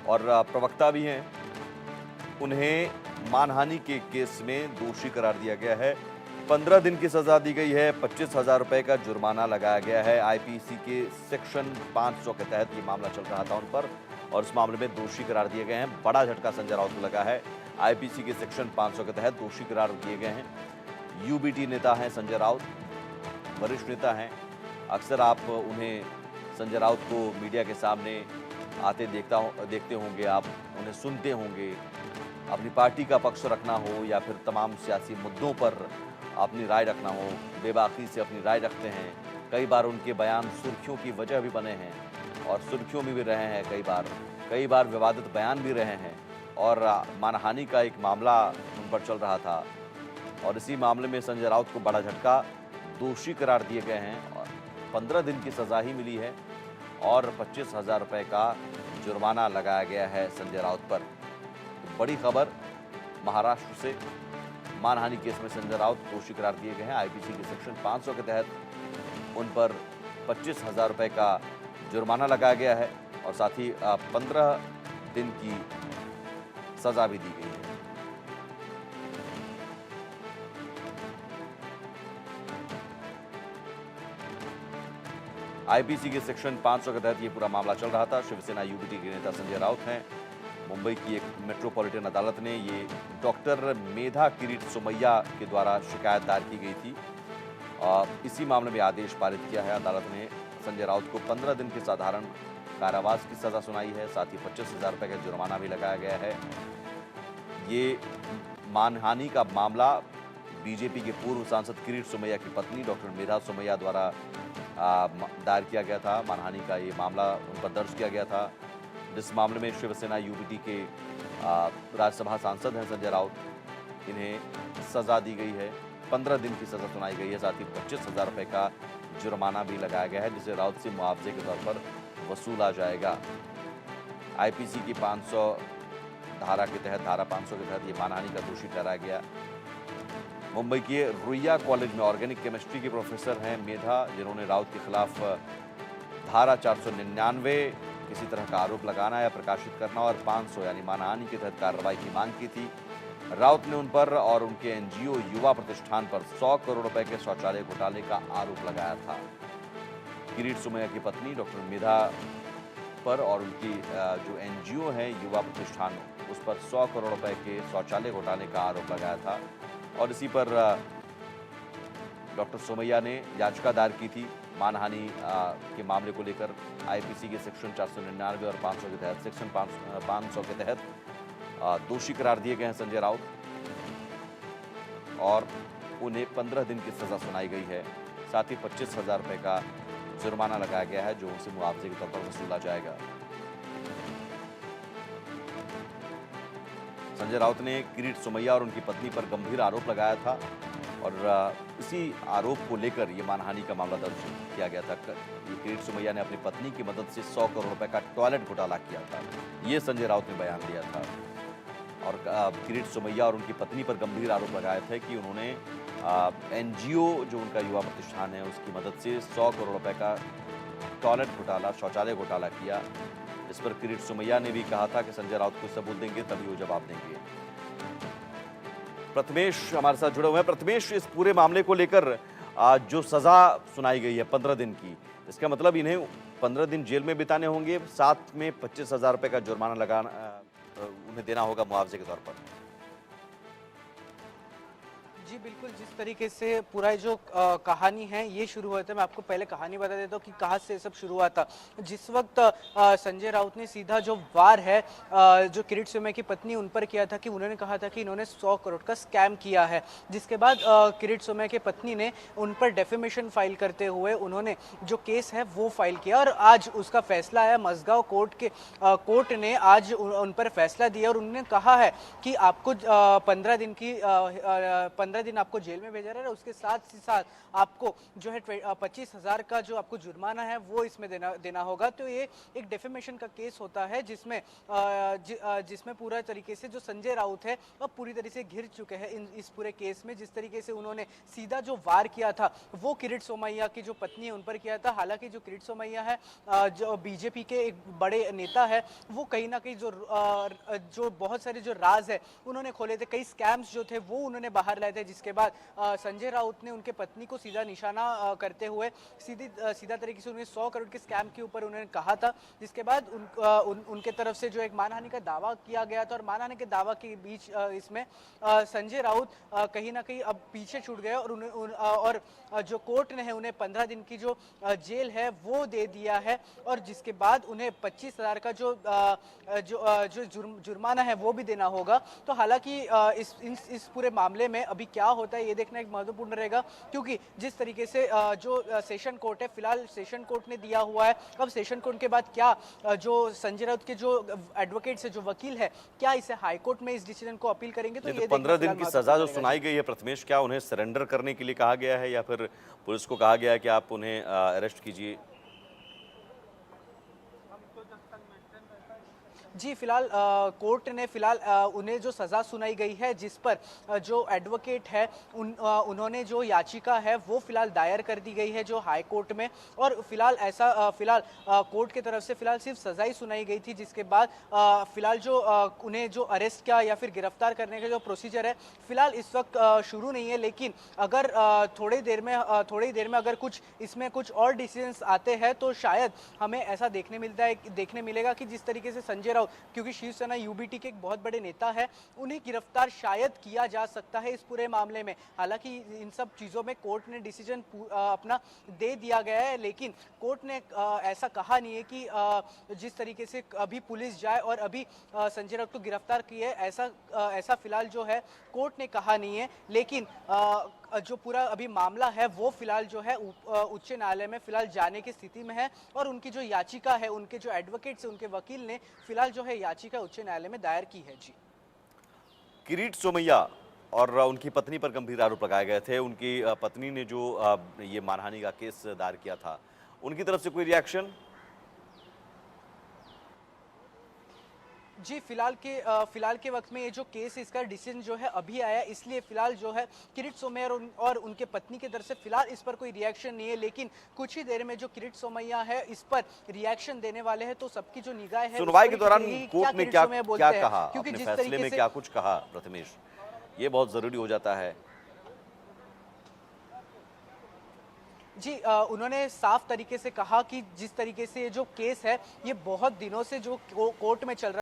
और प्रवक्ता भी हैं। उन्हें मानहानि के केस में दोषी करार दिया गया है। 15 दिन की सजा दी गई है। 25,000 रुपए का जुर्माना लगाया गया है। आईपीसी के सेक्शन 500 के तहत ये मामला चल रहा था उन पर, और इस मामले में दोषी करार दिए गए हैं। बड़ा झटका संजय राउत को लगा है। आईपीसी के सेक्शन 500 के तहत दोषी करार दिए गए हैं। यूबीटी नेता हैं संजय राउत, वरिष्ठ नेता हैं। अक्सर आप उन्हें, संजय राउत को मीडिया के सामने आते देखते होंगे, आप उन्हें सुनते होंगे। अपनी पार्टी का पक्ष रखना हो या फिर तमाम सियासी मुद्दों पर अपनी राय रखना हो, बेबाकी से अपनी राय रखते हैं। कई बार उनके बयान सुर्खियों की वजह भी बने हैं और सुर्खियों में भी रहे हैं। कई बार विवादित बयान भी रहे हैं, और मानहानि का एक मामला उन पर चल रहा था, और इसी मामले में संजय राउत को बड़ा झटका, दोषी करार दिए गए हैं और 15 दिन की सजा ही मिली है और 25,000 रुपए का जुर्माना लगाया गया है संजय राउत पर। तो बड़ी खबर महाराष्ट्र से, मानहानि केस में संजय राउत दोषी करार दिए गए हैं। आईपीसी के सेक्शन 500 के तहत उन पर 25,000 रुपए का जुर्माना लगाया गया है और साथ ही 15 दिन की सजा भी दी गई है। आईपीसी के सेक्शन 500 के तहत ये पूरा मामला चल रहा था। शिवसेना यूबीटी के नेता संजय राउत हैं। मुंबई की एक मेट्रोपॉलिटन अदालत ने ये डॉक्टर मेधा किरीट सोमैया के द्वारा शिकायत दायर की गई थी, इसी मामले में आदेश पारित किया है। अदालत ने संजय राउत को 15 दिन की साधारण कारावास की सजा सुनाई है। साथ ही 25,000 रुपए का जुर्माना भी लगाया गया है। ये मानहानि का मामला बीजेपी के पूर्व सांसद किरीट सोमैया की पत्नी डॉक्टर मेधा सोमैया द्वारा दायर किया गया था। मानहानि का ये मामला उन पर दर्ज किया गया था, जिस मामले में शिवसेना यूबीटी के राज्यसभा सांसद हैं संजय राउत। इन्हें सजा दी गई है, 15 दिन की सजा सुनाई गई है। साथ ही 25,000 रुपए का जुर्माना भी लगाया गया है, जिसे राउत से मुआवजे के तौर पर वसूला जाएगा। आईपीसी की 500 धारा के तहत, धारा 500 के तहत ये मानहानि का दोषी ठहराया गया। मुंबई के रुइया कॉलेज में ऑर्गेनिक केमिस्ट्री के प्रोफेसर हैं मेधा, जिन्होंने राउत के खिलाफ धारा 499 किसी तरह का आरोप लगाना या प्रकाशित करना और 500 यानी मानहानि के तहत कार्रवाई की मांग की थी। राउत ने उन पर और उनके एनजीओ युवा प्रतिष्ठान पर 100 करोड़ रुपए के शौचालय घोटाले का आरोप लगाया था। किरीट सोमैया की पत्नी डॉक्टर मेधा पर और उनकी जो एनजीओ है युवा प्रतिष्ठान, उस पर 100 करोड़ रुपए के शौचालय घोटाले का आरोप लगाया था, और इसी पर डॉक्टर सोमैया ने याचिका दायर की थी मानहानि के मामले को लेकर। आईपीसी के सेक्शन 499 और 500 के तहत, सेक्शन 500 के तहत दोषी करार दिए गए हैं संजय राउत, और उन्हें 15 दिन की सजा सुनाई गई है। साथ ही 25,000 रुपए का जुर्माना लगाया गया है, जो उनसे मुआवजे के तौर पर वसूला जाएगा। संजय राउत ने किरीट सोमैया और उनकी पत्नी पर गंभीर आरोप लगाया था, और इसी आरोप को लेकर ये मानहानि का मामला दर्ज किया गया था। ये किरीट सोमैया ने अपनी पत्नी की मदद से 100 करोड़ रुपए का टॉयलेट घोटाला किया था, ये संजय राउत ने बयान दिया था। और किरीट सोमैया और उनकी पत्नी पर गंभीर आरोप लगाए थे कि उन्होंने एनजीओ जो उनका युवा प्रतिष्ठान है उसकी मदद से 100 करोड़ रुपए का टॉयलेट घोटाला, शौचालय घोटाला किया। इस पर किरीट सोमैया ने भी कहा था कि संजय राउत को सबूत देंगे तभी वो जवाब देंगे। प्रथमेश हमारे साथ जुड़े हुए हैं। प्रथमेश, इस पूरे मामले को लेकर जो सजा सुनाई गई है 15 दिन की, इसका मतलब इन्हें 15 दिन जेल में बिताने होंगे, साथ में 25,000 रुपए का जुर्माना लगाना उन्हें देना होगा मुआवजे के तौर पर। जी बिल्कुल, जिस तरीके से पूरा जो कहानी है ये शुरू हुआ था, मैं आपको पहले कहानी बता देता हूँ कि कहाँ से सब शुरू हुआ था। जिस वक्त संजय राउत ने सीधा जो वार है जो किरीट सोमैया की पत्नी उन पर किया था, कि उन्होंने कहा था कि इन्होंने 100 करोड़ का स्कैम किया है, जिसके बाद किरीट सोमैया की पत्नी ने उन पर डेफेमेशन फाइल करते हुए उन्होंने जो केस है वो फाइल किया, और आज उसका फैसला आया। मसगांव कोर्ट ने आज उन पर फैसला दिया और उन्होंने कहा है कि आपको 15 दिन दिन आपको जेल में भेजा जा रहा है, उसके साथ ही साथ आपको जो है 25,000 का जो आपको जुर्माना है वो इसमें देना होगा। तो ये एक डेफेमेशन का केस होता है जिसमें जिसमें पूरा तरीके से जो संजय राउत है अब पूरी तरह से घिर चुके हैं इस पूरे केस में। जिस तरीके से उन्होंने सीधा जो वार किया था वो किरीट सोमैया की जो पत्नी है उन पर किया था। हालांकि जो किरीट सोमैया है जो बीजेपी के एक बड़े नेता है, वो कहीं ना कहीं जो बहुत सारे जो राज है उन्होंने खोले थे, कई स्कैम्स जो थे वो उन्होंने बाहर लाए थे, जिसके बाद संजय राउत ने उनके पत्नी को सीधा निशाना करते हुए सीधा तरीके से उन्हें 100 करोड़ के स्कैम के ऊपर उन्होंने कहा था। जिसके बाद उनके तरफ से जो एक मानहानि का दावा किया गया था और मानहानि के दावा के बीच इसमें संजय राउत कहीं ना कहीं अब पीछे छूट गए और जो कोर्ट ने है उन्हें 15 दिन की जो जेल है वो दे दिया है और जिसके बाद उन्हें 25,000 का जो जुर्माना है वो भी देना होगा। तो हालांकि इस पूरे मामले में अभी क्या होता है ये देखना एक महत्वपूर्ण रहेगा, क्योंकि जिस तरीके से जो सेशन कोर्ट है, फिलहाल सेशन कोर्ट ने दिया हुआ है, अब सेशन कोर्ट के बाद क्या जो संजय राउत के जो एडवोकेट्स है, जो वकील है, क्या इसे हाई कोर्ट में इस डिसीजन को अपील करेंगे। तो ये 15 दिन की सजा जो सुनाई गई है प्रथमेश, क्या उन्हें सरेंडर करने के लिए कहा गया है या फिर पुलिस को कहा गया है कि आप उन्हें अरेस्ट कीजिए? जी, फिलहाल कोर्ट ने फिलहाल उन्हें जो सज़ा सुनाई गई है, जिस पर जो एडवोकेट है उन्होंने जो याचिका है वो फिलहाल दायर कर दी गई है जो हाई कोर्ट में, और फिलहाल ऐसा फिलहाल कोर्ट की तरफ से फिलहाल सिर्फ सज़ा ही सुनाई गई थी, जिसके बाद फिलहाल जो उन्हें जो अरेस्ट किया या फिर गिरफ्तार करने का जो प्रोसीजर है फिलहाल इस वक्त शुरू नहीं है। लेकिन अगर थोड़ी देर में अगर कुछ इसमें कुछ और डिसीजंस आते हैं तो शायद हमें ऐसा देखने मिलेगा कि जिस तरीके से संजय राउत, क्योंकि शिवसेना यूबीटी के एक बहुत बड़े नेता है, उन्हें गिरफ्तार शायद किया जा सकता है इस पूरे मामले में। हालांकि इन सब चीज़ों में कोर्ट ने डिसीजन अपना दे दिया गया है, लेकिन कोर्ट ने ऐसा कहा नहीं है कि जिस तरीके से अभी पुलिस जाए और अभी संजय राउत को गिरफ्तार किए, ऐसा फिलहाल जो है कोर्ट ने कहा नहीं है। लेकिन जो पूरा अभी मामला है वो फिलहाल जो है उच्च न्यायालय में फिलहाल जाने की स्थिति में है, और उनकी जो याचिका है, उनके जो एडवोकेट्स, उनके वकील ने फिलहाल जो है याचिका उच्च न्यायालय में दायर की है। जी, किरीट सोमैया और उनकी पत्नी पर गंभीर आरोप लगाए गए थे। उनकी पत्नी ने जो ये मानहानि का केस दायर किया था, उनकी तरफ से कोई रिएक्शन? जी, फिलहाल के वक्त में ये जो केस है इसका डिसीजन जो है अभी आया, इसलिए फिलहाल जो है किरीट सोमैया और उनके पत्नी की तरफ से फिलहाल इस पर कोई रिएक्शन नहीं है। लेकिन कुछ ही देर में जो किरीट सोमैया है इस पर रिएक्शन देने वाले हैं, तो सबकी जो निगाह है सुनवाई के दौरान कोर्ट ने क्या कहा, क्योंकि अपने जिस फैसले तरीके में से क्या कुछ कहा प्रथमेश, ये बहुत जरूरी हो जाता है। जी, उन्होंने साफ तरीके से कहा कि जिस तरीके से ये जो केस है ये बहुत दिनों से जो कोर्ट में चल रहा